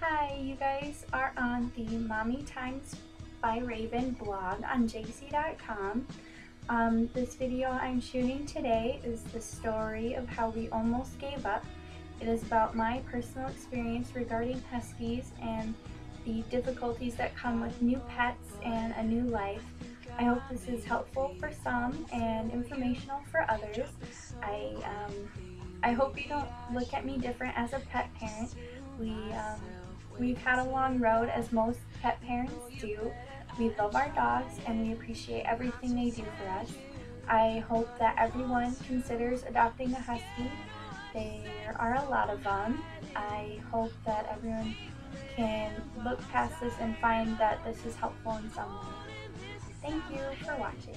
Hi, you guys are on the Mommy Times by Raven blog on jc.com. This video I'm shooting today is the story of how we almost gave up. It is about my personal experience regarding Huskies and the difficulties that come with new pets and a new life. I hope this is helpful for some and informational for others. I hope you don't look at me different as a pet parent. We've had a long road, as most pet parents do. We love our dogs and we appreciate everything they do for us. I hope that everyone considers adopting a Husky. There are a lot of them. I hope that everyone can look past this and find that this is helpful in some way. Thank you for watching.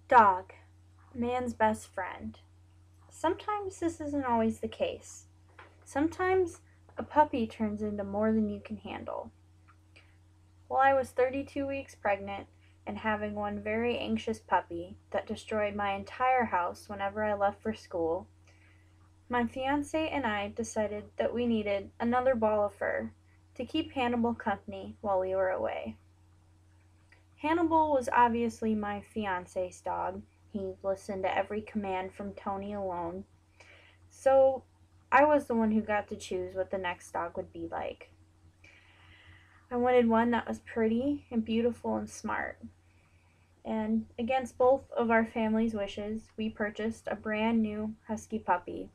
Dog, man's best friend. Sometimes this isn't always the case. Sometimes a puppy turns into more than you can handle. While I was 32 weeks pregnant and having one very anxious puppy that destroyed my entire house whenever I left for school, my fiance and I decided that we needed another ball of fur to keep Hannibal company while we were away. Hannibal was obviously my fiance's dog. He listened to every command from Tony alone. So I was the one who got to choose what the next dog would be like. I wanted one that was pretty and beautiful and smart. And against both of our family's wishes, we purchased a brand new Husky puppy.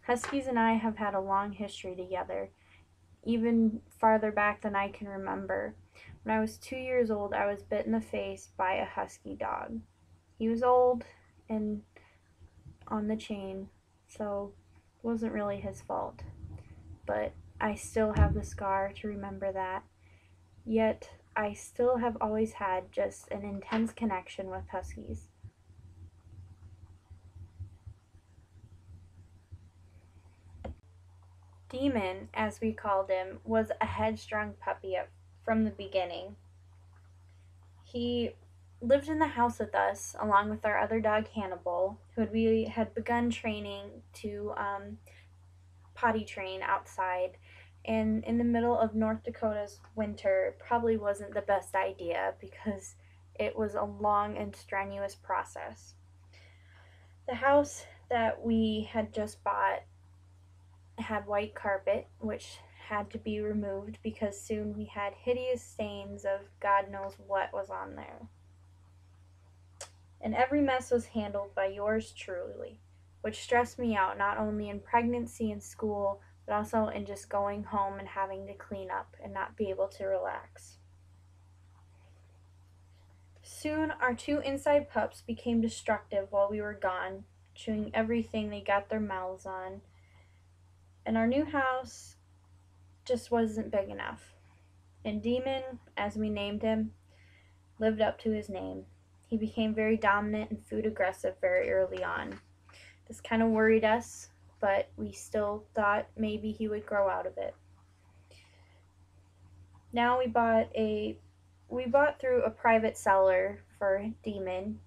Huskies and I have had a long history together, even farther back than I can remember. When I was 2 years old, I was bit in the face by a Husky dog. He was old and on the chain, so it wasn't really his fault. But I still have the scar to remember that. Yet, I still have always had just an intense connection with Huskies. Demon, as we called him, was a headstrong puppy from the beginning. He lived in the house with us, along with our other dog Hannibal, who we had begun training to potty train outside. And in the middle of North Dakota's winter probably wasn't the best idea because it was a long and strenuous process. The house that we had just bought had white carpet, which had to be removed because soon we had hideous stains of God knows what was on there. And every mess was handled by yours truly, which stressed me out not only in pregnancy and school, but also in just going home and having to clean up and not be able to relax. Soon our two inside pups became destructive while we were gone, chewing everything they got their mouths on. And our new house just wasn't big enough. And Demon, as we named him, lived up to his name. He became very dominant and food aggressive very early on. This kind of worried us, but we still thought maybe he would grow out of it. Now we bought through a private seller for Demon.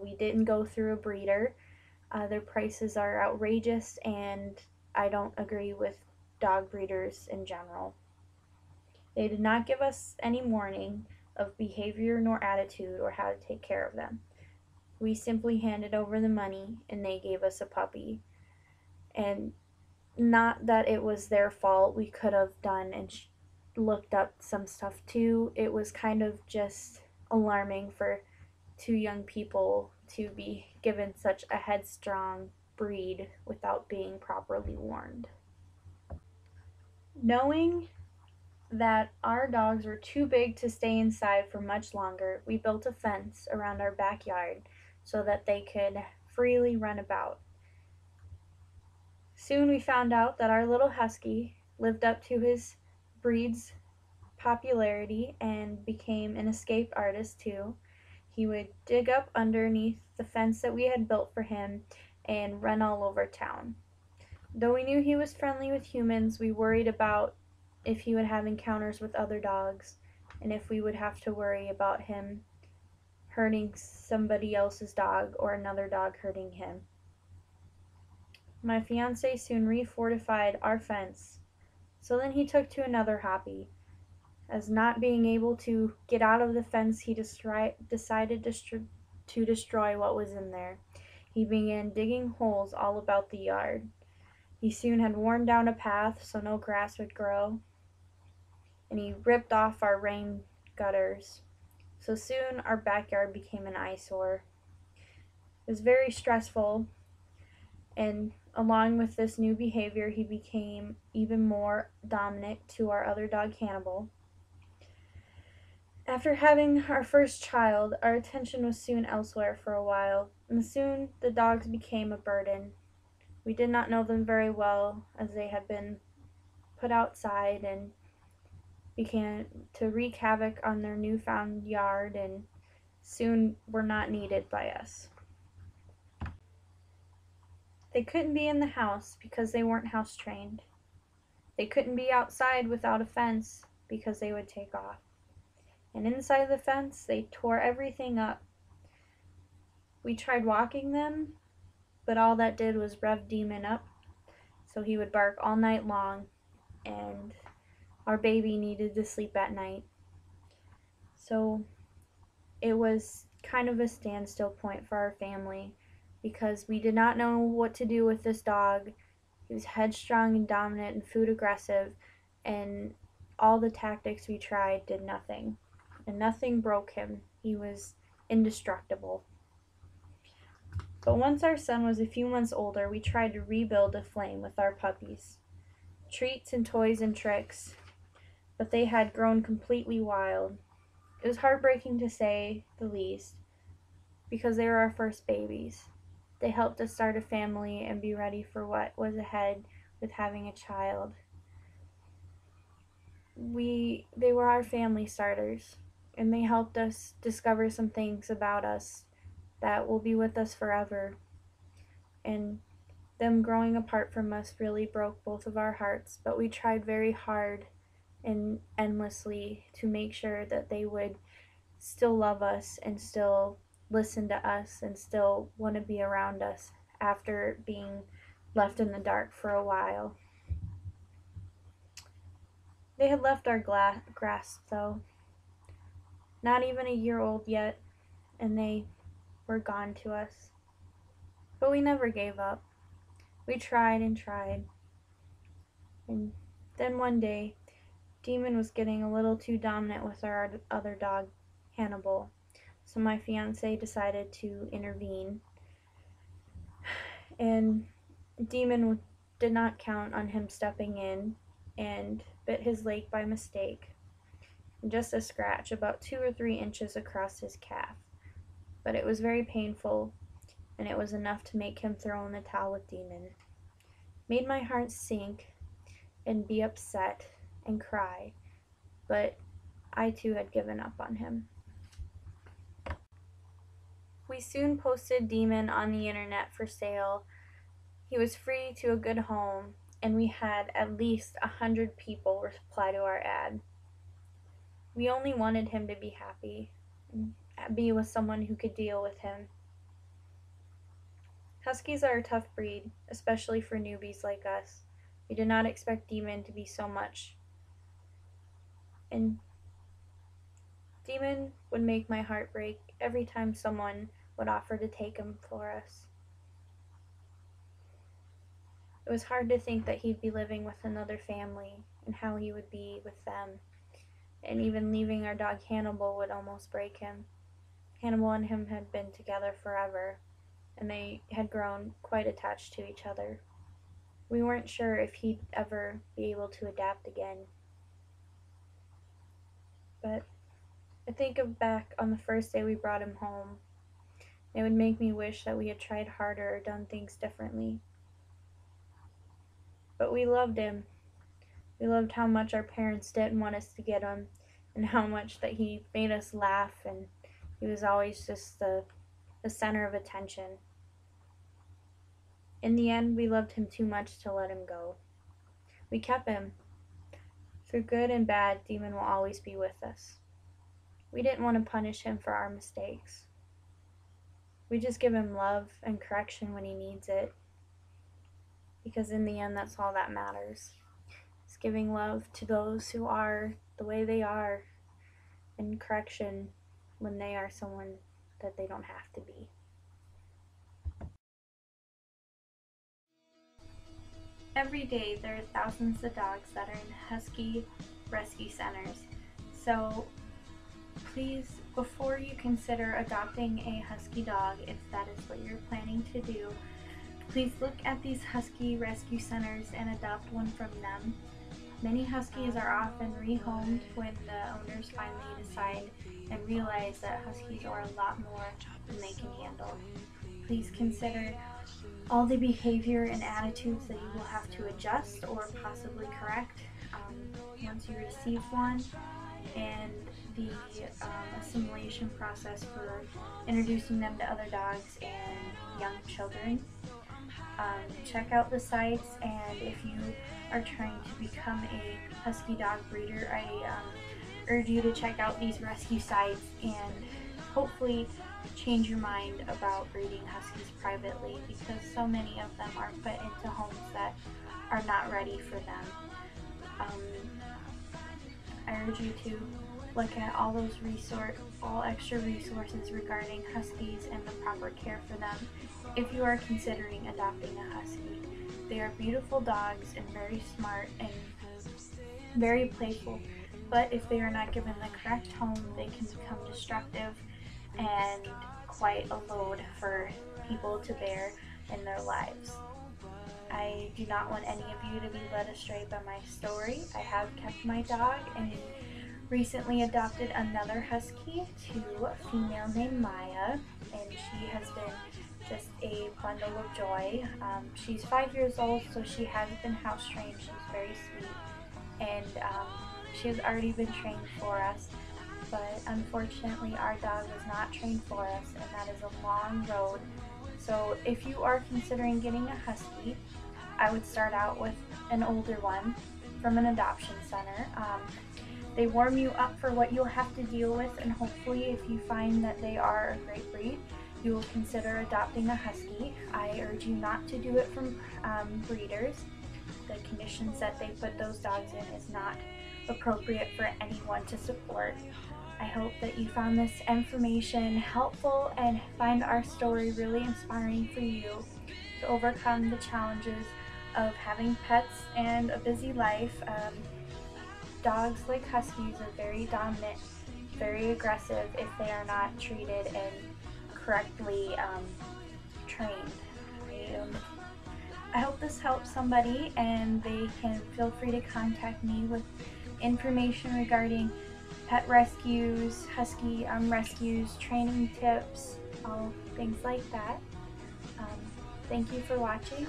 We didn't go through a breeder. Their prices are outrageous, and I don't agree with dog breeders in general. They did not give us any warning of behavior nor attitude or how to take care of them. We simply handed over the money and they gave us a puppy. And not that it was their fault. We could have done and looked up some stuff too. It was kind of just alarming for two young people to be given such a headstrong breed without being properly warned. Knowing that our dogs were too big to stay inside for much longer, we built a fence around our backyard so that they could freely run about. Soon we found out that our little Husky lived up to his breed's popularity and became an escape artist too. He would dig up underneath the fence that we had built for him and run all over town. Though we knew he was friendly with humans, we worried about if he would have encounters with other dogs and if we would have to worry about him hurting somebody else's dog or another dog hurting him. My fiance soon refortified our fence, so then he took to another hobby. As not being able to get out of the fence, he decided to destroy what was in there. He began digging holes all about the yard. He soon had worn down a path so no grass would grow, and he ripped off our rain gutters. So soon our backyard became an eyesore. It was very stressful, and along with this new behavior, he became even more dominant to our other dog, Hannibal. After having our first child, our attention was soon elsewhere for a while, and soon the dogs became a burden. We did not know them very well, as they had been put outside and began to wreak havoc on their newfound yard, and soon were not needed by us. They couldn't be in the house because they weren't house trained. They couldn't be outside without a fence because they would take off. And inside the fence, they tore everything up. We tried walking them, but all that did was rev Demon up, so he would bark all night long, and our baby needed to sleep at night. So it was kind of a standstill point for our family because we did not know what to do with this dog. He was headstrong and dominant and food aggressive, and all the tactics we tried did nothing. And nothing broke him. He was indestructible. But once our son was a few months older, we tried to rebuild a flame with our puppies. Treats and toys and tricks, but they had grown completely wild. It was heartbreaking to say the least, because they were our first babies. They helped us start a family and be ready for what was ahead with having a child. They were our family starters, and they helped us discover some things about us that will be with us forever. And them growing apart from us really broke both of our hearts, but we tried very hard and endlessly to make sure that they would still love us and still listen to us and still want to be around us after being left in the dark for a while. They had left our grasp, though. Not even a year old yet, and they were gone to us. But we never gave up. We tried and tried. And then one day, Demon was getting a little too dominant with our other dog, Hannibal. So my fiance decided to intervene. And Demon did not count on him stepping in and bit his leg by mistake. Just a scratch, about 2 or 3 inches across his calf. But it was very painful, and it was enough to make him throw in the towel with Demon. Made my heart sink and be upset and cry, but I too had given up on him. We soon posted Demon on the internet for sale. He was free to a good home, and we had at least 100 people reply to our ad. We only wanted him to be happy and be with someone who could deal with him. Huskies are a tough breed, especially for newbies like us. We did not expect Demon to be so much. And Demon would make my heart break every time someone would offer to take him for us. It was hard to think that he'd be living with another family and how he would be with them. And even leaving our dog Hannibal would almost break him. Hannibal and him had been together forever, and they had grown quite attached to each other. We weren't sure if he'd ever be able to adapt again. But I think of back on the first day we brought him home. It would make me wish that we had tried harder or done things differently. But we loved him. We loved how much our parents didn't want us to get him, and how much that he made us laugh, and he was always just the center of attention. In the end, we loved him too much to let him go. We kept him. Through good and bad, Demon will always be with us. We didn't want to punish him for our mistakes. We just give him love and correction when he needs it. because in the end that's all that matters. It's giving love to those who are the way they are, and correction when they are someone that they don't have to be. Every day there are thousands of dogs that are in Husky rescue centers. So please, before you consider adopting a Husky dog, if that is what you're planning to do, please look at these Husky rescue centers and adopt one from them. Many Huskies are often rehomed when the owners finally decide and realize that Huskies are a lot more than they can handle. Please consider all the behavior and attitudes that you will have to adjust or possibly correct once you receive one, and the assimilation process for introducing them to other dogs and young children. Check out the sites, and if you are trying to become a Husky dog breeder, I urge you to check out these rescue sites and hopefully change your mind about breeding Huskies privately, because so many of them are put into homes that are not ready for them. I urge you to look at all extra resources regarding Huskies and the proper care for them if you are considering adopting a Husky. They are beautiful dogs and very smart and very playful, but if they are not given the correct home, they can become destructive and quite a load for people to bear in their lives. I do not want any of you to be led astray by my story. I have kept my dog and recently adopted another Husky, a female named Maya, and she has been just a bundle of joy. She's 5 years old, so she has been house trained. She's very sweet, and she has already been trained for us. But unfortunately our dog was not trained for us, and that is a long road. So if you are considering getting a Husky, I would start out with an older one from an adoption center. They warm you up for what you'll have to deal with, and hopefully if you find that they are a great breed, you will consider adopting a Husky. I urge you not to do it from breeders. The conditions that they put those dogs in is not appropriate for anyone to support. I hope that you found this information helpful and find our story really inspiring for you to overcome the challenges of having pets and a busy life. Dogs like Huskies are very dominant, very aggressive if they are not treated and correctly trained. I hope this helps somebody, and they can feel free to contact me with information regarding pet rescues, Husky rescues, training tips, all things like that. Thank you for watching.